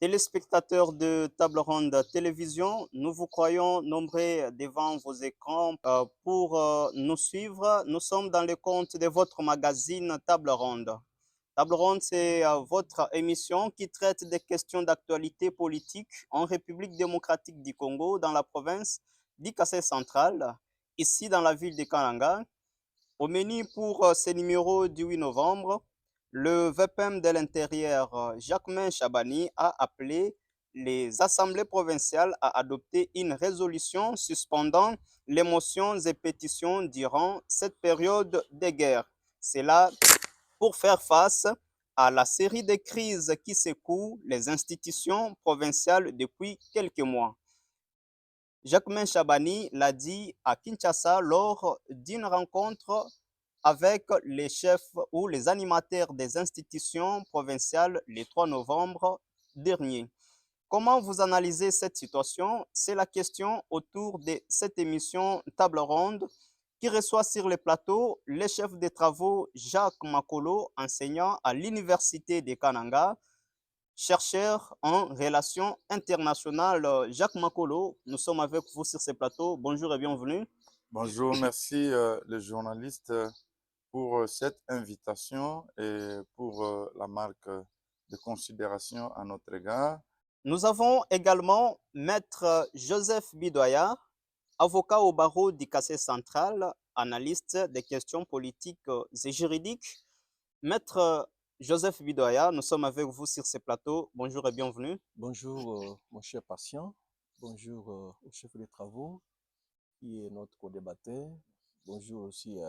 Téléspectateurs de Table Ronde Télévision, nous vous croyons nombreux devant vos écrans pour nous suivre. Nous sommes dans le compte de votre magazine Table Ronde. Table Ronde, c'est votre émission qui traite des questions d'actualité politique en République démocratique du Congo, dans la province du Kassai central, ici dans la ville de Kananga. Au menu pour ce numéro du 8 novembre, le VPM de l'Intérieur, Jacquemain Chabani, a appelé les assemblées provinciales à adopter une résolution suspendant les motions et pétitions durant cette période de guerre. C'est là pour faire face à la série de crises qui secouent les institutions provinciales depuis quelques mois. Jacquemain Chabani l'a dit à Kinshasa lors d'une rencontre avec les chefs ou les animateurs des institutions provinciales le 3 novembre dernier. Comment vous analysez cette situation? C'est la question autour de cette émission Table Ronde qui reçoit sur le plateau le chef de travaux Jacques Makolo, enseignant à l'Université de Kananga, chercheur en relations internationales. Jacques Makolo, nous sommes avec vous sur ce plateau. Bonjour et bienvenue. Bonjour, merci les journalistes pour cette invitation et pour la marque de considération à notre égard. Nous avons également Maître Joseph Bidoya, avocat au barreau du Cassé central, analyste des questions politiques et juridiques. Maître Joseph Bidoya, nous sommes avec vous sur ce plateau. Bonjour et bienvenue. Bonjour, mon cher patient. Bonjour au chef des travaux, qui est notre co-débatteur. Bonjour aussi à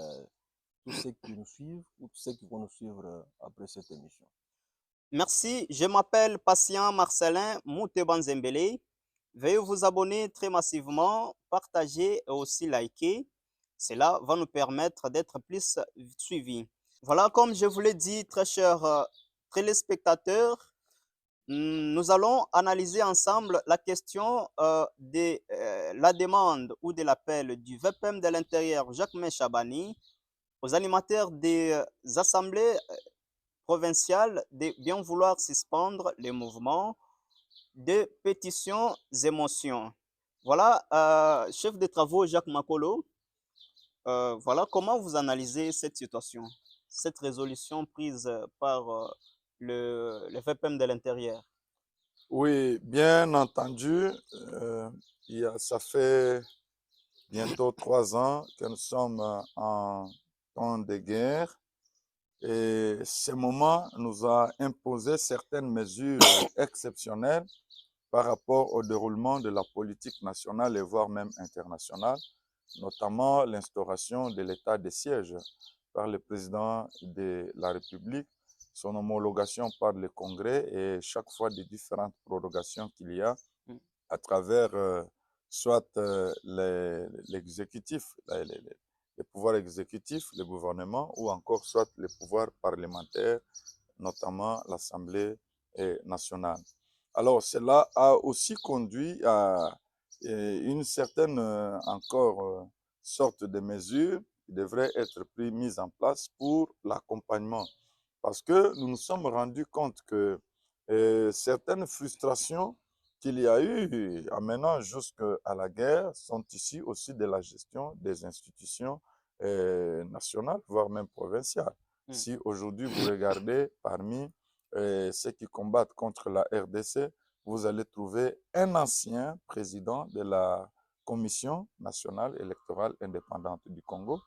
tous ceux qui nous suivent ou tous ceux qui vont nous suivre après cette émission. Merci. Je m'appelle Patient Marcelin Moutebanzembele. Veuillez vous abonner très massivement, partager et aussi liker. Cela va nous permettre d'être plus suivis. Voilà, comme je vous l'ai dit, très chers téléspectateurs, nous allons analyser ensemble la question de la demande ou de l'appel du VPM de l'Intérieur, Jacquemain Chabani, aux animateurs des assemblées provinciales de bien vouloir suspendre les mouvements de pétitions et motions. Voilà, chef de travaux Jacques Makolo, voilà comment vous analysez cette situation, cette résolution prise par le VPM de l'Intérieur. Oui, bien entendu, ça fait bientôt 3 ans que nous sommes en temps de guerre et ce moment nous a imposé certaines mesures exceptionnelles par rapport au déroulement de la politique nationale et voire même internationale, notamment l'instauration de l'état de siège par le président de la République, son homologation par le Congrès et chaque fois des différentes prorogations qu'il y a à travers soit l'exécutif, les pouvoirs exécutifs, le gouvernement, ou encore soit les pouvoirs parlementaires, notamment l'Assemblée nationale. Alors, cela a aussi conduit à une certaine encore sorte de mesures qui devraient être mises en place pour l'accompagnement. Parce que nous nous sommes rendus compte que certaines frustrations qu'il y a eu amenant jusqu'à la guerre sont issues aussi de la gestion des institutions nationales, voire même provinciales. Si aujourd'hui vous regardez parmi ceux qui combattent contre la RDC, vous allez trouver un ancien président de la Commission nationale électorale indépendante du Congo.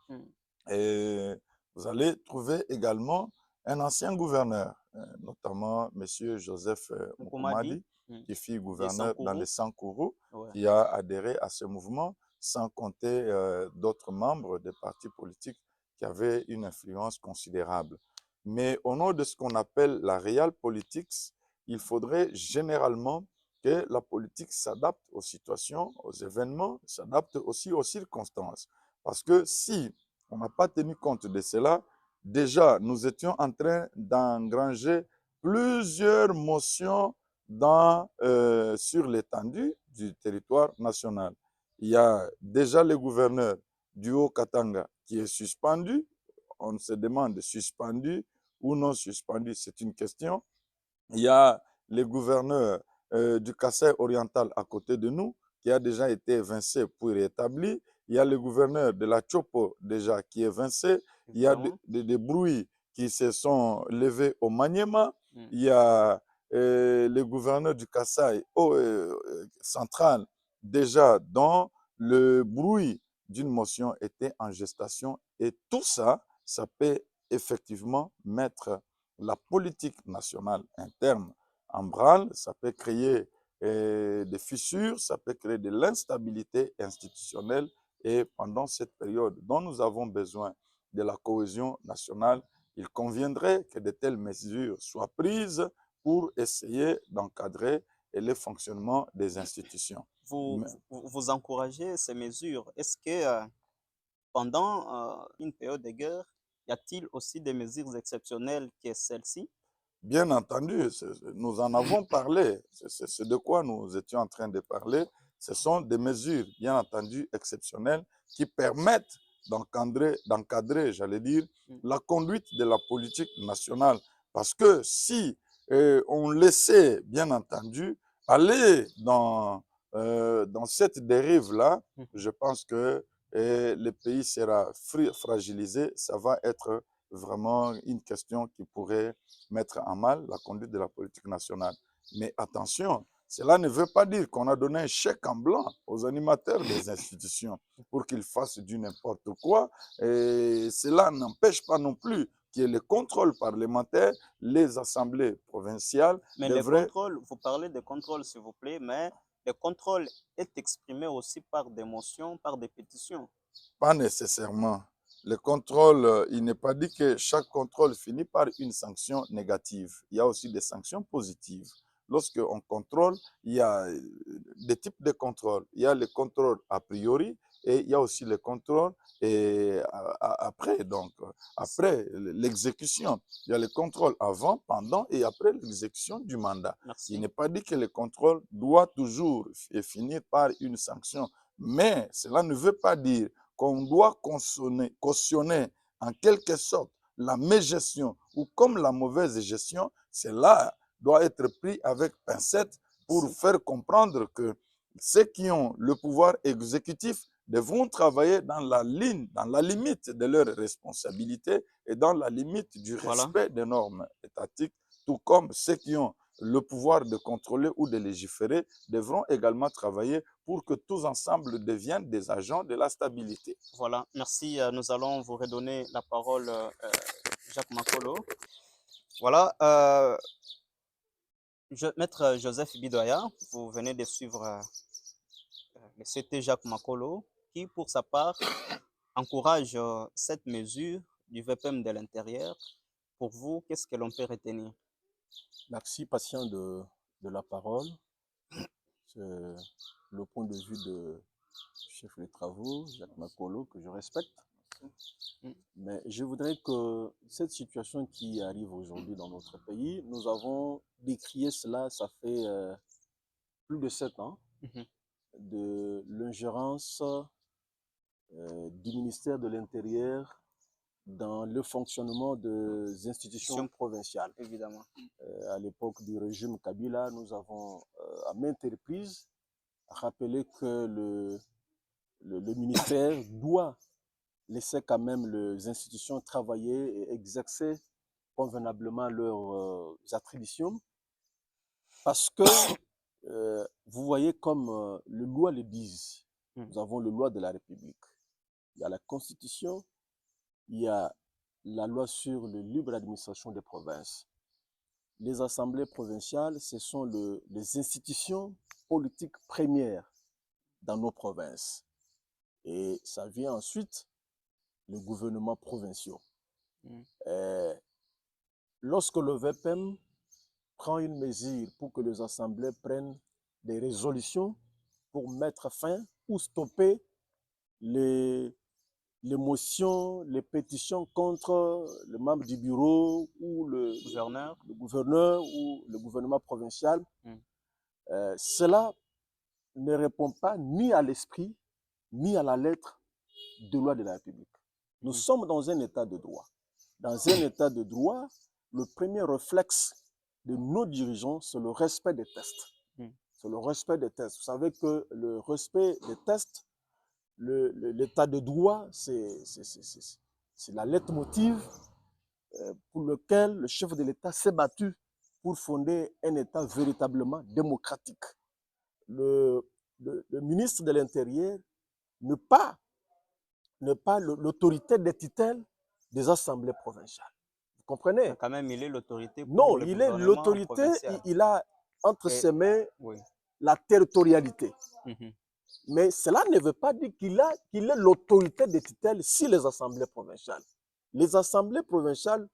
Et vous allez trouver également un ancien gouverneur, notamment M. Joseph Mukumadi, qui fut gouverneur dans les Sankourou, qui a adhéré à ce mouvement, sans compter d'autres membres des partis politiques qui avaient une influence considérable. Mais au nom de ce qu'on appelle la realpolitik, il faudrait généralement que la politique s'adapte aux situations, aux événements, s'adapte aussi aux circonstances. Parce que si on n'a pas tenu compte de cela, déjà nous étions en train d'engranger plusieurs motions sur l'étendue du territoire national. Il y a déjà le gouverneur du Haut-Katanga qui est suspendu. On se demande suspendu ou non suspendu, c'est une question. Il y a le gouverneur du Kasaï oriental à côté de nous, qui a déjà été évincé pour rétablir. Il y a le gouverneur de la Chopo déjà qui est évincé. Il y a évidemment. des bruits qui se sont levés au Maniema. Mm. Il y a le gouverneur du Kasaï central déjà dont le bruit d'une motion était en gestation. Et tout ça, ça peut effectivement mettre la politique nationale interne en branle, ça peut créer des fissures, ça peut créer de l'instabilité institutionnelle. Et pendant cette période dont nous avons besoin de la cohésion nationale, il conviendrait que de telles mesures soient prises pour essayer d'encadrer le fonctionnement des institutions. Vous encouragez ces mesures. Est-ce que pendant une période de guerre, y a-t-il aussi des mesures exceptionnelles que celles-ci? Bien entendu, nous en avons parlé. C'est de quoi nous étions en train de parler. Ce sont des mesures, bien entendu, exceptionnelles qui permettent d'encadrer, j'allais dire, la conduite de la politique nationale. Parce que si on laissait, bien entendu, aller dans cette dérive-là, je pense que le pays sera fragilisé. Ça va être vraiment une question qui pourrait mettre en mal la conduite de la politique nationale. Mais attention, cela ne veut pas dire qu'on a donné un chèque en blanc aux animateurs des institutions pour qu'ils fassent du n'importe quoi. Et cela n'empêche pas non plus qu'il y ait le contrôle parlementaire, les assemblées provinciales. Mais le contrôle, vous parlez de contrôle, s'il vous plaît, mais le contrôle est exprimé aussi par des motions, par des pétitions. Pas nécessairement. Le contrôle, il n'est pas dit que chaque contrôle finit par une sanction négative. Il y a aussi des sanctions positives. Lorsqu'on contrôle, il y a des types de contrôles. Il y a le contrôle a priori et il y a aussi le contrôle après, donc après l'exécution. Il y a le contrôle avant, pendant et après l'exécution du mandat. Merci. Il n'est pas dit que le contrôle doit toujours finir par une sanction, mais cela ne veut pas dire qu'on doit cautionner en quelque sorte la mégestion ou comme la mauvaise gestion, cela doit être pris avec pincette pour faire comprendre que ceux qui ont le pouvoir exécutif devront travailler dans la ligne, dans la limite de leurs responsabilités et dans la limite du respect des normes étatiques, tout comme ceux qui ont le pouvoir de contrôler ou de légiférer devront également travailler pour que tous ensemble deviennent des agents de la stabilité. Voilà, merci. Nous allons vous redonner la parole, Jacques Makolo. Voilà, Maître Joseph Bidoya, vous venez de suivre le CT Jacques Makolo, qui pour sa part encourage cette mesure du VPM de l'intérieur. Pour vous, qu'est-ce que l'on peut retenir? Merci, patient, de la parole. C'est le point de vue de chef de travaux, Jacques Makolo, que je respecte. Mais je voudrais que cette situation qui arrive aujourd'hui dans notre pays, nous avons décrié cela, ça fait plus de 7 ans, de l'ingérence du ministère de l'Intérieur dans le fonctionnement des institutions provinciales. Évidemment. À l'époque du régime Kabila, nous avons à maintes reprises rappelé que le ministère doit laisser quand même les institutions travailler et exercer convenablement leurs attributions, parce que vous voyez comme les lois le disent, nous avons les lois de la République, il y a la Constitution, il y a la loi sur la libre administration des provinces. Les assemblées provinciales, ce sont les institutions politiques premières dans nos provinces. Et ça vient ensuite le gouvernement provincial. Lorsque le VPM prend une mesure pour que les assemblées prennent des résolutions pour mettre fin ou stopper les motions, les pétitions contre le membre du bureau ou le gouverneur ou le gouvernement provincial, cela ne répond pas ni à l'esprit ni à la lettre de loi de la République. Nous sommes dans un état de droit. Dans un état de droit, le premier réflexe de nos dirigeants, c'est le respect des textes. C'est le respect des tests. Vous savez que le respect des tests, l'état de droit, c'est la leitmotiv pour lequel le chef de l'État s'est battu pour fonder un État véritablement démocratique. Le ministre de l'Intérieur n'est pas l'autorité des tutelles des assemblées provinciales. Vous comprenez? Quand même, il est l'autorité pour Non, le il est gouvernement l'autorité, provincial. il a entre Et, ses mains oui. la territorialité. Mhm. Mais cela ne veut pas dire qu'il est l'autorité des tutelles sur les assemblées provinciales. Les assemblées provinciales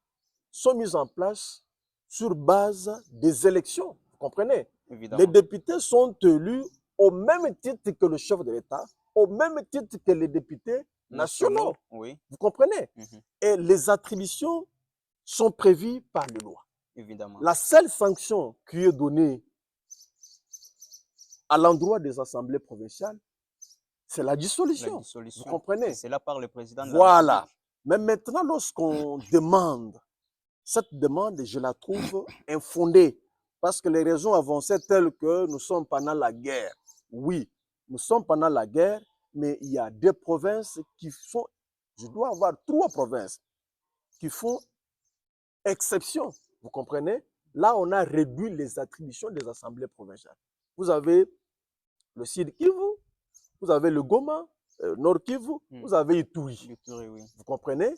sont mises en place sur base des élections. Vous comprenez? Évidemment. Les députés sont élus au même titre que le chef de l'État, au même titre que les députés nationaux. Oui. Vous comprenez? Mhm. Et les attributions sont prévues par les lois. Évidemment. La seule sanction qui est donnée à l'endroit des assemblées provinciales, c'est la dissolution. La dissolution. Vous comprenez? C'est là par le président de la Voilà. République. Mais maintenant, lorsqu'on demande, cette demande, je la trouve infondée. Parce que les raisons avancées telles que nous sommes pendant la guerre. Oui, nous sommes pendant la guerre, mais il y a des provinces qui font, je dois avoir 3 provinces qui font exception. Vous comprenez? Là, on a réduit les attributions des assemblées provinciales. Vous avez le Sud Kivu, vous avez le Goma, Nord Kivu, vous avez Ituri. Oui. Vous comprenez?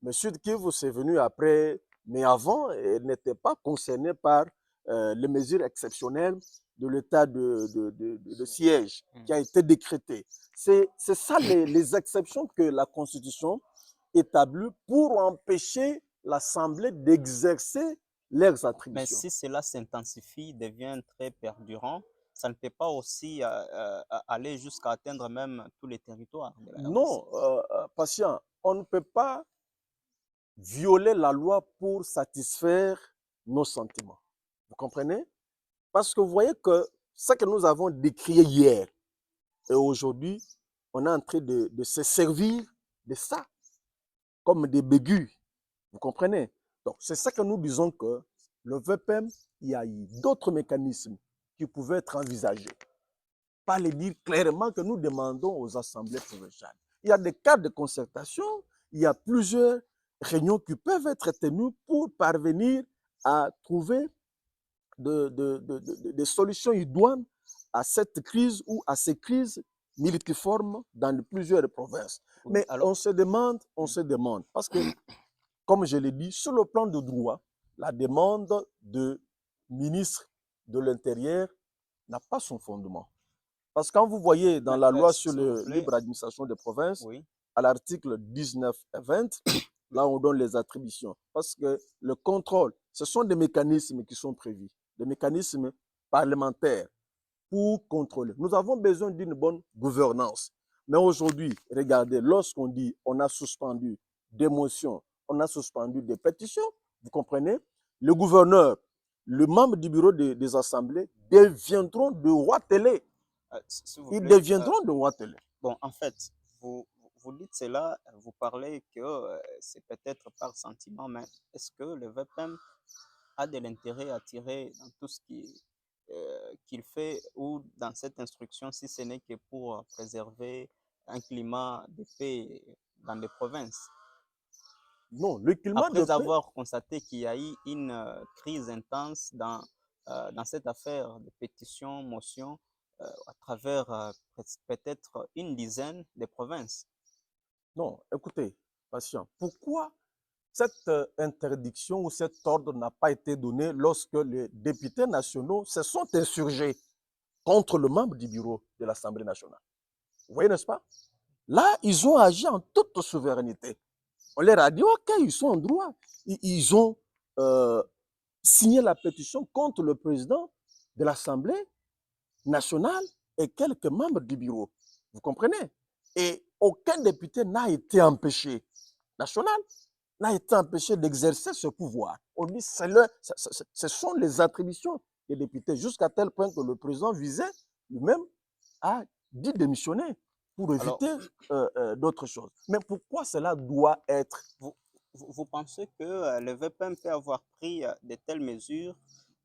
Mais Sud Kivu, c'est venu après, mais avant, elle n'était pas concernée par les mesures exceptionnelles de l'état de siège qui a été décrété. C'est ça les exceptions que la Constitution établit pour empêcher l'Assemblée d'exercer leurs attributions. Mais si cela s'intensifie, devient très perdurant, ça ne peut pas aussi aller jusqu'à atteindre même tous les territoires de la RDC. Non, patient, on ne peut pas violer la loi pour satisfaire nos sentiments. Vous comprenez? Parce que vous voyez que ce que nous avons décrié hier et aujourd'hui, on est en train de se servir de ça comme des bégues. Vous comprenez? Donc, c'est ça que nous disons que le VPM, il y a eu d'autres mécanismes qui pouvaient être envisagés. Pas les dire clairement que nous demandons aux assemblées provinciales. Il y a des cadres de concertation, il y a plusieurs réunions qui peuvent être tenues pour parvenir à trouver des solutions idoines à cette crise ou à ces crises multiformes dans plusieurs provinces. Oui, mais alors, on se demande, parce que, comme je l'ai dit, sur le plan de droit, la demande de ministre de l'Intérieur n'a pas son fondement. Parce que quand vous voyez dans la loi sur la libre administration des provinces, oui, à l'article 19 et 20, là on donne les attributions. Parce que le contrôle, ce sont des mécanismes qui sont prévus, des mécanismes parlementaires pour contrôler. Nous avons besoin d'une bonne gouvernance. Mais aujourd'hui, regardez, lorsqu'on dit on a suspendu des motions, on a suspendu des pétitions, vous comprenez, le gouverneur, le membre du bureau des assemblées deviendront de rois télé. Ils deviendront de rois télé. Bon, en fait, vous dites cela, vous parlez que c'est peut-être par sentiment, mais est-ce que le VPM a de l'intérêt à tirer dans tout ce qu'il fait ou dans cette instruction, si ce n'est que pour préserver un climat de paix dans les provinces? Non, le climat de paix... Après avoir constaté qu'il y a eu une crise intense dans cette affaire de pétition, motion, à travers peut-être une dizaine de provinces. Non, écoutez, patient, pourquoi cette interdiction ou cet ordre n'a pas été donné lorsque les députés nationaux se sont insurgés contre le membre du bureau de l'Assemblée nationale? Vous voyez, n'est-ce pas? Là, ils ont agi en toute souveraineté. On leur a dit, OK, ils sont en droit. Ils ont signé la pétition contre le président de l'Assemblée nationale et quelques membres du bureau. Vous comprenez? Et aucun député n'a été empêché, national, n'a été empêché d'exercer ce pouvoir. On dit ce sont les attributions des députés, jusqu'à tel point que le président visait lui-même à dit démissionner pour éviter d'autres choses. Mais pourquoi cela doit être? Vous pensez que le VPM peut avoir pris de telles mesures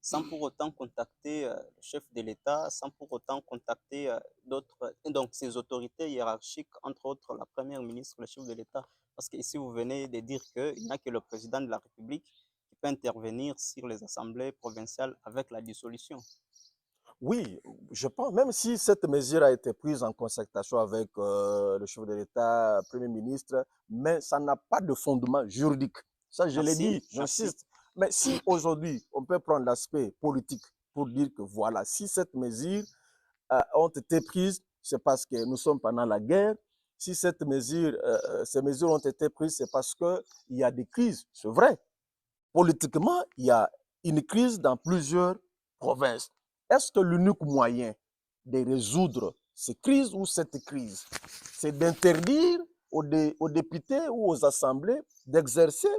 sans pour autant contacter le chef de l'État, sans pour autant contacter d'autres, donc ces autorités hiérarchiques, entre autres la première ministre, le chef de l'État. Parce que ici, vous venez de dire qu'il n'y a que le président de la République qui peut intervenir sur les assemblées provinciales avec la dissolution. Oui, je pense, même si cette mesure a été prise en concertation avec le chef de l'État, Premier ministre, mais ça n'a pas de fondement juridique. Ça, je l'ai Merci, dit, merci. j'insiste. Mais si aujourd'hui, on peut prendre l'aspect politique pour dire que voilà, si cette mesure ont été prises, c'est parce que nous sommes pendant la guerre. Si ces mesures ont été prises, c'est parce qu'il y a des crises. C'est vrai. Politiquement, il y a une crise dans plusieurs provinces. Est-ce que l'unique moyen de résoudre ces crises ou cette crise, c'est d'interdire aux députés ou aux assemblées d'exercer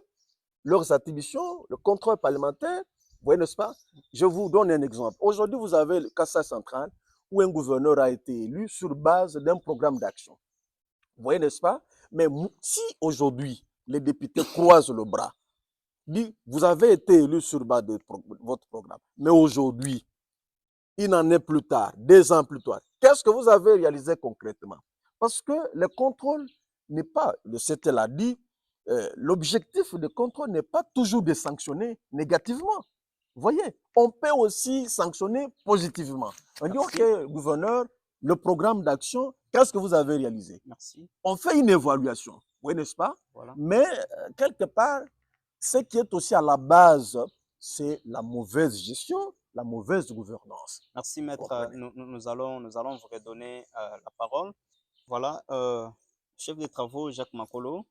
leurs attributions, le contrôle parlementaire? Vous voyez, n'est-ce pas? Je vous donne un exemple. Aujourd'hui, vous avez le Kassai central où un gouverneur a été élu sur base d'un programme d'action. Vous voyez, n'est-ce pas? Mais si aujourd'hui, les députés croisent le bras, dit, vous avez été élu sur base de votre programme. Mais aujourd'hui, il n'en est plus tard, 2 ans plus tard. Qu'est-ce que vous avez réalisé concrètement? Parce que le contrôle n'est pas, le CT l'a dit, l'objectif de contrôle n'est pas toujours de sanctionner négativement. Vous voyez, on peut aussi sanctionner positivement. On dit, Merci. OK, gouverneur, le programme d'action, qu'est-ce que vous avez réalisé? Merci. On fait une évaluation, oui, n'est-ce pas? Voilà. Mais quelque part, ce qui est aussi à la base, c'est la mauvaise gestion, la mauvaise gouvernance. Merci, Vous maître. comprenez? Nous allons vous redonner la parole. Voilà, chef des travaux Jacques Makolo.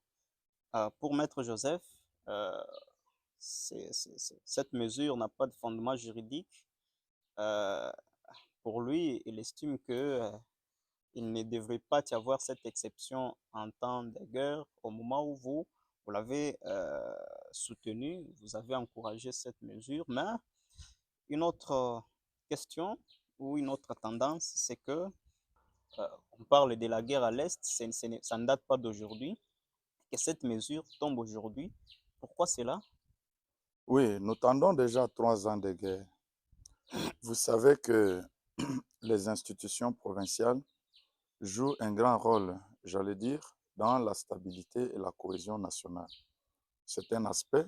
Pour maître Joseph, euh, cette mesure n'a pas de fondement juridique. Euh, pour lui, il estime que il ne devrait pas y avoir cette exception en temps de guerre au moment où vous l'avez soutenu, vous avez encouragé cette mesure. Mais une autre question ou une autre tendance, c'est que on parle de la guerre à l'Est, ça ne date pas d'aujourd'hui, que cette mesure tombe aujourd'hui. Pourquoi cela? Oui, nous tendons déjà 3 ans de guerre. Vous savez que les institutions provinciales jouent un grand rôle, j'allais dire, dans la stabilité et la cohésion nationale. C'est un aspect.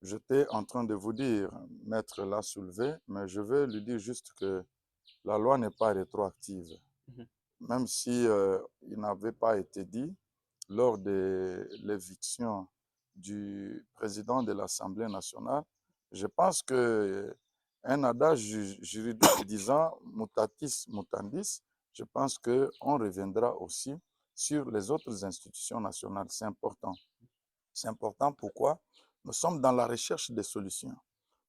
J'étais en train de vous dire, Maître l'a soulevé, mais je vais lui dire juste que la loi n'est pas rétroactive. Mhm. Même si il n'avait pas été dit lors de l'éviction du président de l'Assemblée nationale, je pense que un adage juridique disant mutatis mutandis, je pense qu'on reviendra aussi sur les autres institutions nationales. C'est important. C'est important pourquoi nous sommes dans la recherche des solutions.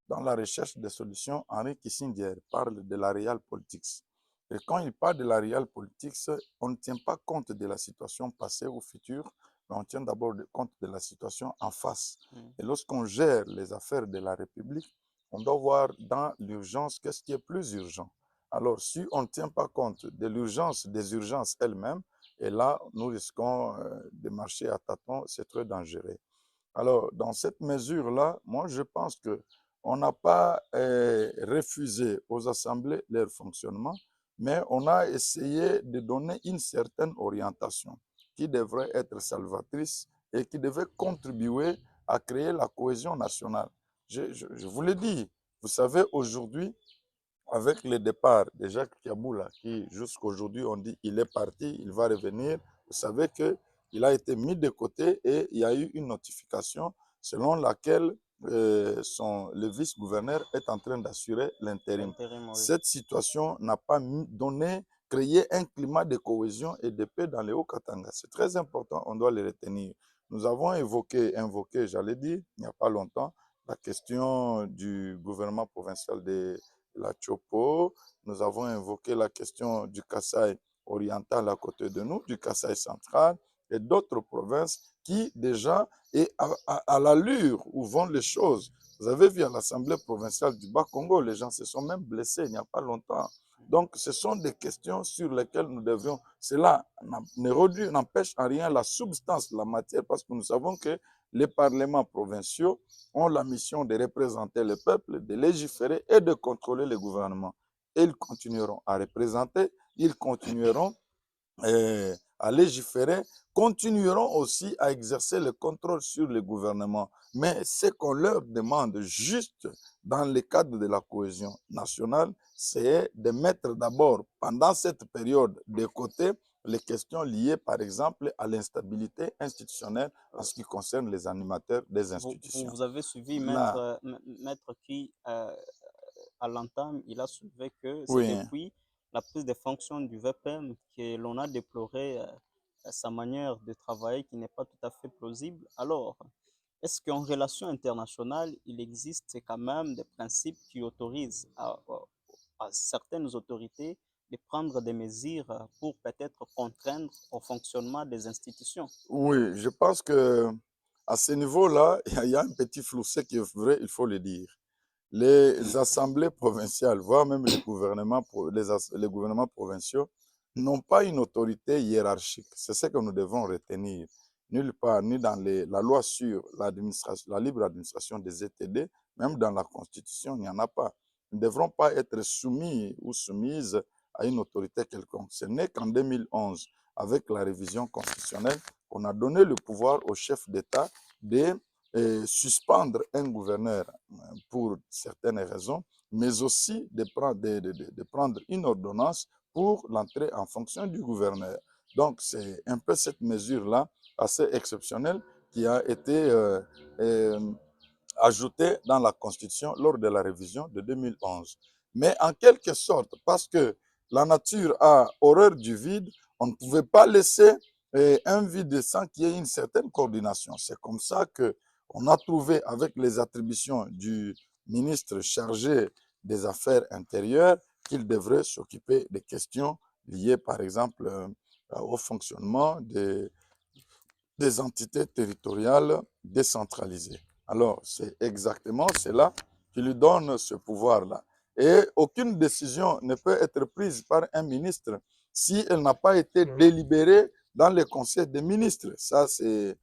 Dans la recherche des solutions, Henry Kissinger parle de la realpolitik. Et quand il parle de la realpolitik, on ne tient pas compte de la situation passée ou future, mais on tient d'abord compte de la situation en face. Et lorsqu'on gère les affaires de la République, on doit voir dans l'urgence qu'est-ce qui est plus urgent. Alors, si on ne tient pas compte de l'urgence des urgences elles-mêmes, et là, nous risquons de marcher à tâtons, c'est très dangereux. Alors, dans cette mesure-là, moi, je pense qu'on n'a pas refusé aux assemblées leur fonctionnement, mais on a essayé de donner une certaine orientation qui devrait être salvatrice et qui devait contribuer à créer la cohésion nationale. Je vous l'ai dit, vous savez, aujourd'hui, avec le départ de Jacques Kiaboula, qui jusqu'aujourd'hui on dit il est parti, il va revenir, vous savez qu'il a été mis de côté et il y a eu une notification selon laquelle le vice-gouverneur est en train d'assurer l'intérim. Oui. Cette situation n'a pas créé un climat de cohésion et de paix dans les Hauts-Katanga. C'est très important, on doit le retenir. Nous avons invoqué, j'allais dire, il n'y a pas longtemps, la question du gouvernement provincial de la Chopo. Nous avons invoqué la question du Kasaï oriental à côté de nous, du Kasaï central et d'autres provinces qui déjà, et à l'allure où vont les choses, vous avez vu à l'Assemblée provinciale du Bas-Congo, les gens se sont même blessés il n'y a pas longtemps. Donc, ce sont des questions sur lesquelles nous devrions. Cela n'empêche en rien la substance, la matière, parce que nous savons que les parlements provinciaux ont la mission de représenter le peuple, de légiférer et de contrôler le gouvernement. Et ils continueront à représenter, ils continueront à légiférer, continueront aussi à exercer le contrôle sur le gouvernement. Mais ce qu'on leur demande juste dans le cadre de la cohésion nationale, c'est de mettre d'abord, pendant cette période, de côté les questions liées, par exemple, à l'instabilité institutionnelle en ce qui concerne les animateurs des institutions. Vous avez suivi Là, maître qui, à l'entame, il a soulevé que c'est oui, depuis la prise de fonction du VPM que l'on a déploré sa manière de travailler qui n'est pas tout à fait plausible. Alors, est-ce qu'en relation internationale, il existe quand même des principes qui autorisent à certaines autorités de prendre des mesures pour peut-être contraindre au fonctionnement des institutions? oui, je pense que à ce niveau-là, il y a un petit flou, c'est qui est vrai, il faut le dire. Les assemblées provinciales, voire même les gouvernements provinciaux, n'ont pas une autorité hiérarchique. C'est ce que nous devons retenir. Nulle part, ni dans la loi sur la libre administration des ETD, même dans la Constitution, il n'y en a pas. Ils ne devront pas être soumis ou soumises à une autorité quelconque. Ce n'est qu'en 2011, avec la révision constitutionnelle, qu'on a donné le pouvoir au chef d'État de suspendre un gouverneur pour certaines raisons, mais aussi de prendre une ordonnance pour l'entrée en fonction du gouverneur. Donc, c'est un peu cette mesure-là, assez exceptionnelle, qui a été euh, ajoutée dans la Constitution lors de la révision de 2011. Mais en quelque sorte, parce que la nature a horreur du vide, on ne pouvait pas laisser un vide sans qu'il y ait une certaine coordination. C'est comme ça que on a trouvé avec les attributions du ministre chargé des Affaires intérieures qu'il devrait s'occuper des questions liées, par exemple, au fonctionnement des entités territoriales décentralisées. Alors, c'est exactement cela qui lui donne ce pouvoir-là. Et aucune décision ne peut être prise par un ministre si elle n'a pas été délibérée dans le conseil des ministres. Ça, c'est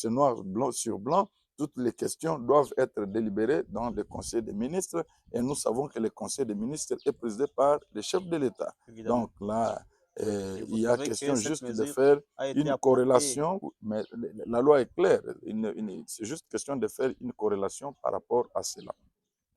noir blanc sur blanc. Toutes les questions doivent être délibérées dans le conseil des ministres et nous savons que le conseil des ministres est présidé par le chef de l'État. Évidemment. Donc là, Et vous il y a trouvez que question cette juste de mesure faire a été une appliquée? corrélation, mais la loi est claire. C'est juste question de faire une corrélation par rapport à cela.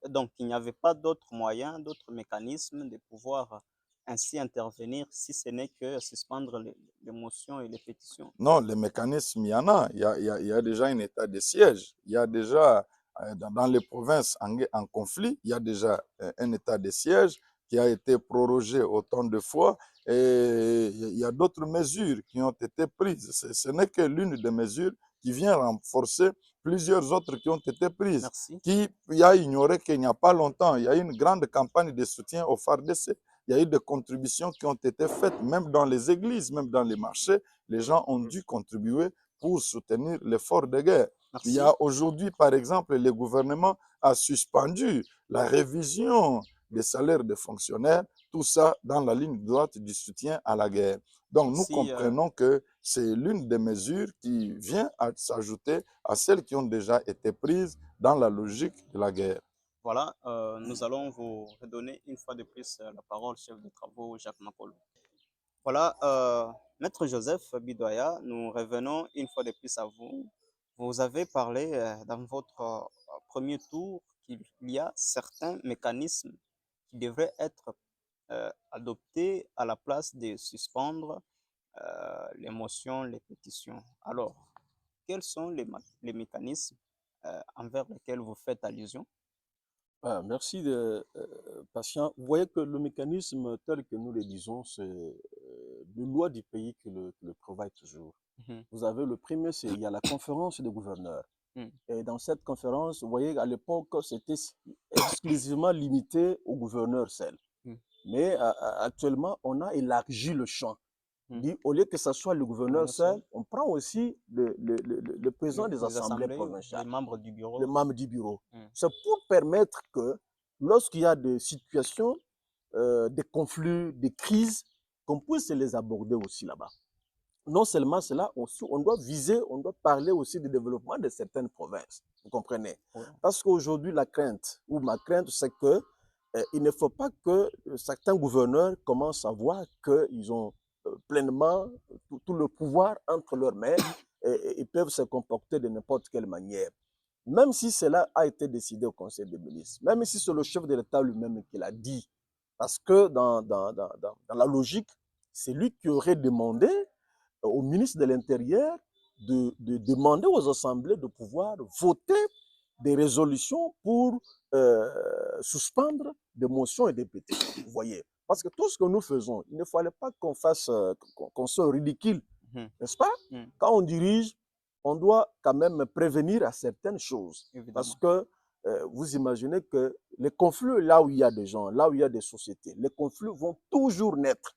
Donc, il n'y avait pas d'autres moyens, d'autres mécanismes de pouvoir ainsi intervenir si ce n'est que suspendre les motions et les pétitions. Non, les mécanismes, il y en a. Il y a déjà un état de siège. Il y a déjà, dans les provinces en conflit, il y a déjà un état de siège qui a été prorogé autant de fois. Et il y a d'autres mesures qui ont été prises. Ce n'est que l'une des mesures qui vient renforcer plusieurs autres qui ont été prises. Merci. Qui a ignoré qu'il n'y a pas longtemps, il y a eu une grande campagne de soutien au FARDC. Il y a eu des contributions qui ont été faites, même dans les églises, même dans les marchés. Les gens ont dû contribuer pour soutenir l'effort de guerre. Il y Merci. a aujourd'hui, par exemple, le gouvernement a suspendu la révision des salaires des fonctionnaires, tout ça dans la ligne droite du soutien à la guerre. Donc nous Si, comprenons que c'est l'une des mesures qui vient à s'ajouter à celles qui ont déjà été prises dans la logique de la guerre. voilà, nous allons vous redonner une fois de plus la parole, chef de travaux Jacques Makolo. Voilà, Maître Joseph Bidoya, nous revenons une fois de plus à vous. Vous avez parlé dans votre premier tour qu'il y a certains mécanismes qui devraient être adoptés à la place de suspendre les motions, les pétitions. Alors, quels sont les mécanismes envers lesquels vous faites allusion? Merci patient. Vous voyez que le mécanisme tel que nous le disons, c'est de loi du pays qui le prévoit toujours. Mhm. Vous avez le premier, il y a la conférence des gouverneurs. Mhm. Et dans cette conférence, vous voyez, à l'époque, c'était exclusivement limité aux gouverneurs seuls. Mhm. Mais actuellement, on a élargi le champ. Mhm. Dit, au lieu que ce soit le gouverneur seul, on prend aussi le président des Les assemblées assemblées, provinciales, les membres du bureau. les membres du bureau. Mhm. C'est pour permettre que lorsqu'il y a des situations, des conflits, des crises, qu'on puisse les aborder aussi là-bas. non seulement cela, on doit viser, on doit parler aussi du développement de certaines provinces. Vous comprenez? Oui. Parce qu'aujourd'hui, la crainte, ou ma crainte, c'est que il ne faut pas que certains gouverneurs commencent à voir qu'ils ont pleinement tout le pouvoir entre leurs mains et ils peuvent se comporter de n'importe quelle manière. Même si cela a été décidé au Conseil des ministres, même si c'est le chef de l'État lui-même qui l'a dit, parce que dans la logique, c'est lui qui aurait demandé au ministre de l'Intérieur de demander aux assemblées de pouvoir voter des résolutions pour suspendre des motions et des pétitions. Vous voyez? Parce que tout ce que nous faisons, il ne fallait pas qu'on fasse, qu'on soit ridicule, Mhm. n'est-ce pas? Mhm. Quand on dirige, on doit quand même prévenir à certaines choses. Parce Évidemment. que vous imaginez que les conflits, là où il y a des gens, là où il y a des sociétés, les conflits vont toujours naître.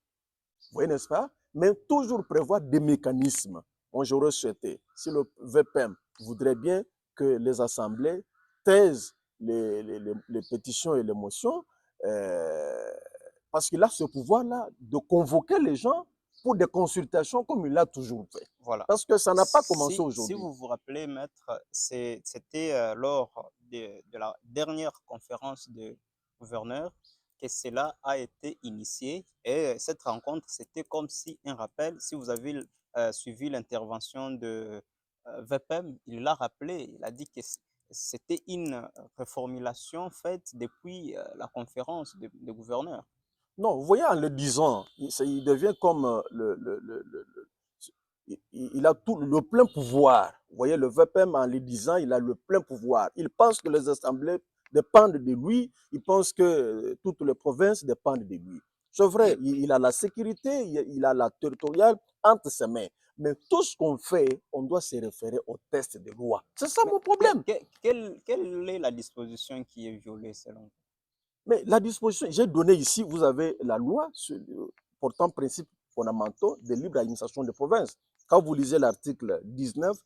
Vous voyez, n'est-ce pas? Mais toujours prévoir des mécanismes. Moi, j'aurais souhaité, si le VPM voudrait bien que les assemblées taisent les pétitions et les motions, euh, parce qu'il a ce pouvoir-là de convoquer les gens pour des consultations comme il l'a toujours fait. Voilà. Parce que ça n'a pas commencé Si aujourd'hui. vous vous rappelez, maître, c'était lors de la dernière conférence de gouverneurs que cela a été initié. Et cette rencontre, c'était comme si un rappel, si vous avez suivi l'intervention de VPM, il l'a rappelé, il a dit que c'était une reformulation faite depuis la conférence de gouverneurs. Non, vous voyez, en le disant, il devient comme il a tout le plein pouvoir. Vous voyez, le VPM, en le disant, il a le plein pouvoir. Il pense que les assemblées dépendent de lui. Il pense que toutes les provinces dépendent de lui. C'est vrai, il a la sécurité, il a la territoriale entre ses mains. Mais tout ce qu'on fait, on doit se référer au texte de loi. C'est ça Mais mon problème. quelle est la disposition qui est violée selon vous? Mais la disposition, j'ai donné ici, vous avez la loi portant principes fondamentaux de libre administration des provinces. Quand vous lisez l'article 19,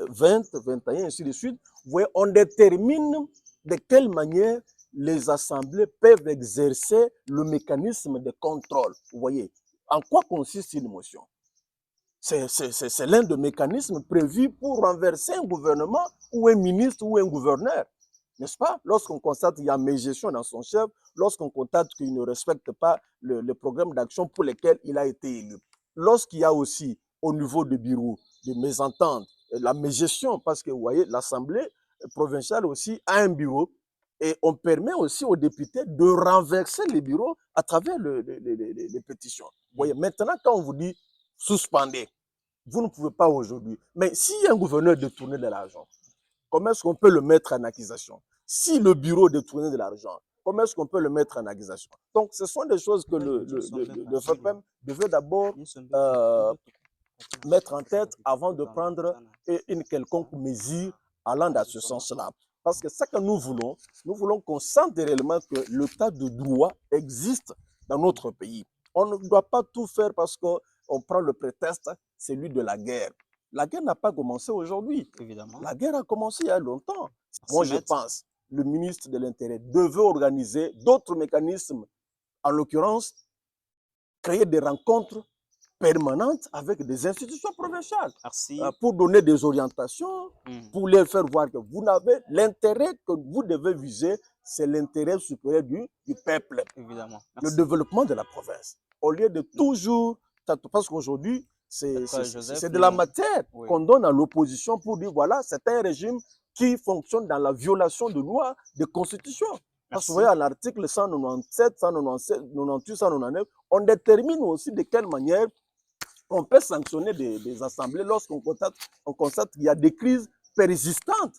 20, 21, ainsi de suite, vous voyez, on détermine de quelle manière les assemblées peuvent exercer le mécanisme de contrôle. Vous voyez, en quoi consiste une motion? C'est l'un des mécanismes prévus pour renverser un gouvernement ou un ministre ou un gouverneur. N'est-ce pas? Lorsqu'on constate qu'il y a mégestion dans son chef, lorsqu'on constate qu'il ne respecte pas le programme d'action pour lequel il a été élu. Lorsqu'il y a aussi au niveau du bureau des mésententes, la mégestion, parce que vous voyez, l'Assemblée provinciale aussi a un bureau et on permet aussi aux députés de renverser les bureaux à travers les pétitions. Vous voyez, maintenant, quand on vous dit suspendez, vous ne pouvez pas aujourd'hui. Mais si un gouverneur détourne de l'argent, comment est-ce qu'on peut le mettre en accusation? Si le bureau détourne de l'argent, comment est-ce qu'on peut le mettre en accusation? Donc, ce sont des choses que le FEPEM devait d'abord mettre en tête avant de prendre une quelconque mesure allant dans ce sens-là. Parce que ce que nous voulons qu'on sente réellement que l'état de droit existe dans notre pays. On ne doit pas tout faire parce qu'on prend le prétexte, celui de la guerre. La guerre n'a pas commencé aujourd'hui. Évidemment. La guerre a commencé il y a longtemps. Merci, Moi, je maître. pense le ministre de l'Intérieur devait organiser d'autres mécanismes, en l'occurrence, créer des rencontres permanentes avec des institutions provinciales Merci. pour donner des orientations, pour les faire voir que vous n'avez l'intérêt que vous devez viser, c'est l'intérêt supérieur du peuple, Évidemment. le Merci. développement de la province. Au lieu de toujours, parce qu'aujourd'hui, c'est Joseph, de la matière oui. qu'on donne à l'opposition pour dire, voilà, c'est un régime qui fonctionne dans la violation de lois, de constitution. Parce que vous voyez, à l'article 197, 197, 98, 199, on détermine aussi de quelle manière on peut sanctionner des assemblées lorsqu'on constate qu'il y a des crises persistantes.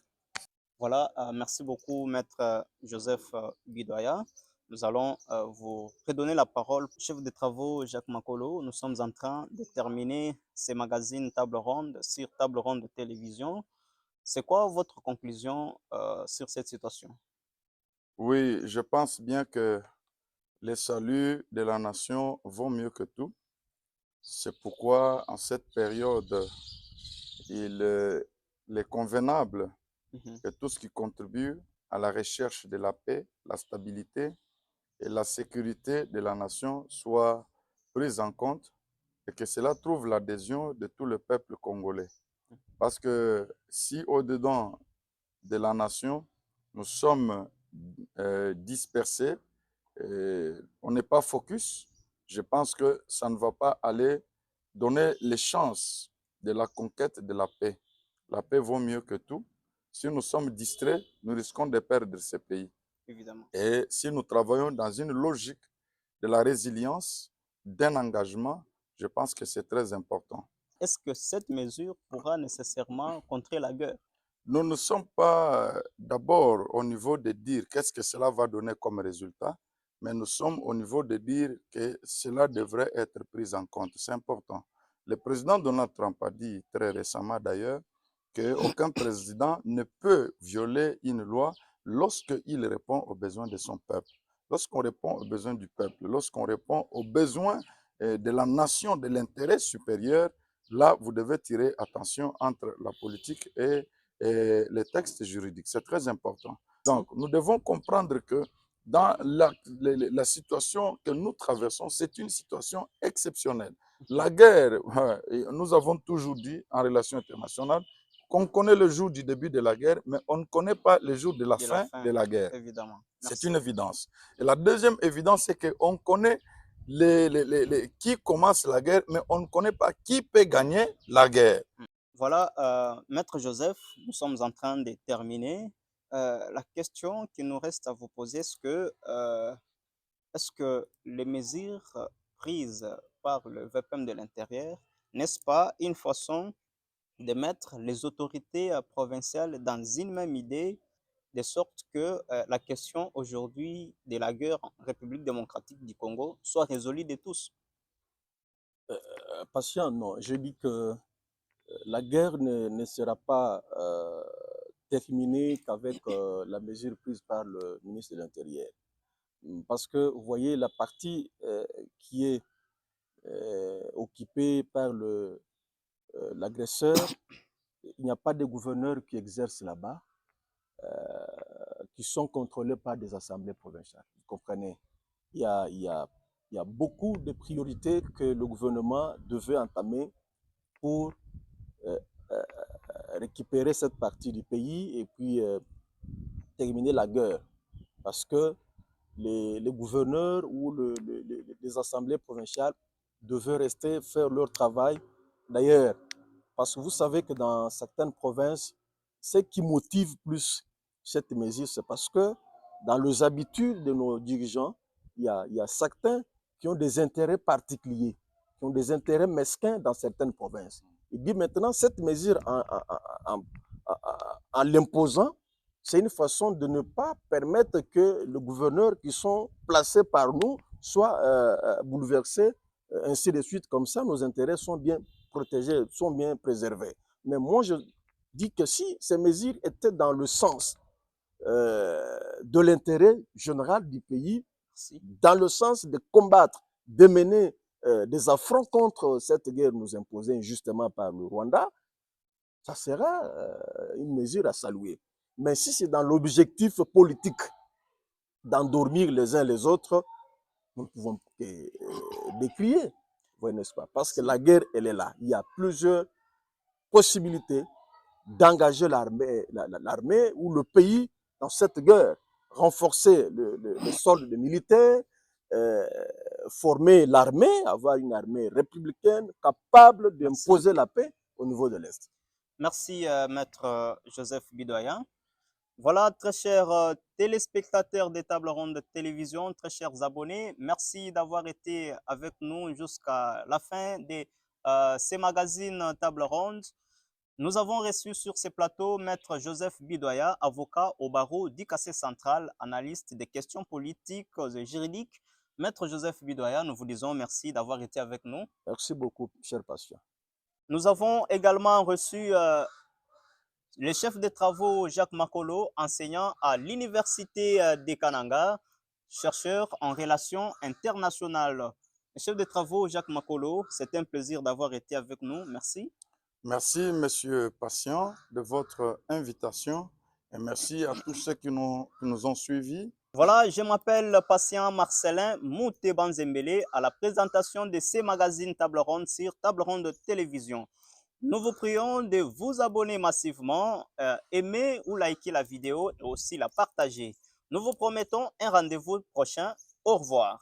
Voilà, merci beaucoup, maître Joseph Guidoya. Nous allons vous redonner la parole. Chef de travaux Jacques Makolo, nous sommes en train de terminer ces magazines Table Ronde sur Table Ronde de télévision. C'est quoi votre conclusion sur cette situation? Oui, je pense bien que les saluts de la nation vont mieux que tout. C'est pourquoi, en cette période, il est convenable que tout ce qui contribue à la recherche de la paix, la stabilité et la sécurité de la nation soit pris en compte et que cela trouve l'adhésion de tout le peuple congolais. Parce que si au-dedans de la nation, nous sommes dispersés, on n'est pas focus, je pense que ça ne va pas aller donner les chances de la conquête de la paix. La paix vaut mieux que tout. Si nous sommes distraits, nous risquons de perdre ce pays. Évidemment. Et si nous travaillons dans une logique de la résilience, d'un engagement, je pense que c'est très important. Est-ce que cette mesure pourra nécessairement contrer la guerre? Nous ne sommes pas d'abord au niveau de dire qu'est-ce que cela va donner comme résultat, mais nous sommes au niveau de dire que cela devrait être pris en compte. C'est important. Le président Donald Trump a dit très récemment d'ailleurs qu'aucun président ne peut violer une loi lorsqu'il répond aux besoins de son peuple. Lorsqu'on répond aux besoins du peuple, lorsqu'on répond aux besoins de la nation, de l'intérêt supérieur, là, vous devez tirer attention entre la politique et les textes juridiques. C'est très important. Donc, nous devons comprendre que dans la situation que nous traversons, c'est une situation exceptionnelle. La guerre, nous avons toujours dit en relations internationales qu'on connaît le jour du début de la guerre, mais on ne connaît pas le jour de la fin de la guerre. Évidemment. C'est une évidence. Et la deuxième évidence, c'est qu'on connaît qui commence la guerre, mais on ne connaît pas qui peut gagner la guerre. Voilà, Maître Joseph, nous sommes en train de terminer. La question qui nous reste à vous poser, est-ce que les mesures prises par le VPM de l'Intérieur, n'est-ce pas une façon de mettre les autorités provinciales dans une même idée, de sorte que la question aujourd'hui de la guerre en République démocratique du Congo soit résolue de tous? Patient, non. Je dis que la guerre ne sera pas terminée qu'avec la mesure prise par le ministre de l'Intérieur. Parce que, vous voyez, la partie qui est occupée par l'agresseur, il n'y a pas de gouverneurs qui exercent là-bas, qui sont contrôlés par des assemblées provinciales. Vous comprenez? Il y a beaucoup de priorités que le gouvernement devait entamer pour récupérer cette partie du pays et puis terminer la guerre. Parce que les gouverneurs ou les assemblées provinciales devaient rester faire leur travail. D'ailleurs, parce que vous savez que dans certaines provinces, ce qui motive plus cette mesure, c'est parce que dans les habitudes de nos dirigeants, il y a certains qui ont des intérêts particuliers, qui ont des intérêts mesquins dans certaines provinces. Il dit maintenant, cette mesure, en l'imposant, c'est une façon de ne pas permettre que les gouverneurs qui sont placés par nous soient bouleversés, ainsi de suite. Comme ça, nos intérêts sont bien protégés, sont bien préservés. Mais moi, je dis que si ces mesures étaient dans le sens de l'intérêt général du pays, dans le sens de combattre, de mener des affronts contre cette guerre nous imposée injustement par le Rwanda, ça sera une mesure à saluer. Mais si c'est dans l'objectif politique d'endormir les uns les autres, nous ne pouvons que décrier, n'est-ce pas? Parce que la guerre, elle est là. Il y a plusieurs possibilités d'engager l'armée ou le pays dans cette guerre, renforcer le solde militaire, former l'armée, avoir une armée républicaine capable d'imposer la paix au niveau de l'Est. Merci, Maître Joseph Bidoyan. Voilà, très chers téléspectateurs des tables rondes de télévision, très chers abonnés, merci d'avoir été avec nous jusqu'à la fin de ces magazines tables rondes. Nous avons reçu sur ces plateaux Maître Joseph Bidoya, avocat au barreau d'ICAC Central, analyste des questions politiques et juridiques. Maître Joseph Bidoya, nous vous disons merci d'avoir été avec nous. Merci beaucoup, cher patient. Nous avons également reçu le chef de travaux Jacques Makolo, enseignant à l'Université de Kananga, chercheur en relations internationales. Le chef de travaux Jacques Makolo, c'est un plaisir d'avoir été avec nous. Merci. Merci, Monsieur Patient, de votre invitation et merci à tous ceux qui nous ont suivis Voilà, je m'appelle Patient Marcelin Mouté Banzembele à la présentation de ces magazines Table Ronde sur Table Ronde Télévision. Nous vous prions de vous abonner massivement, aimer ou liker la vidéo et aussi la partager. Nous vous promettons un rendez-vous prochain. Au revoir.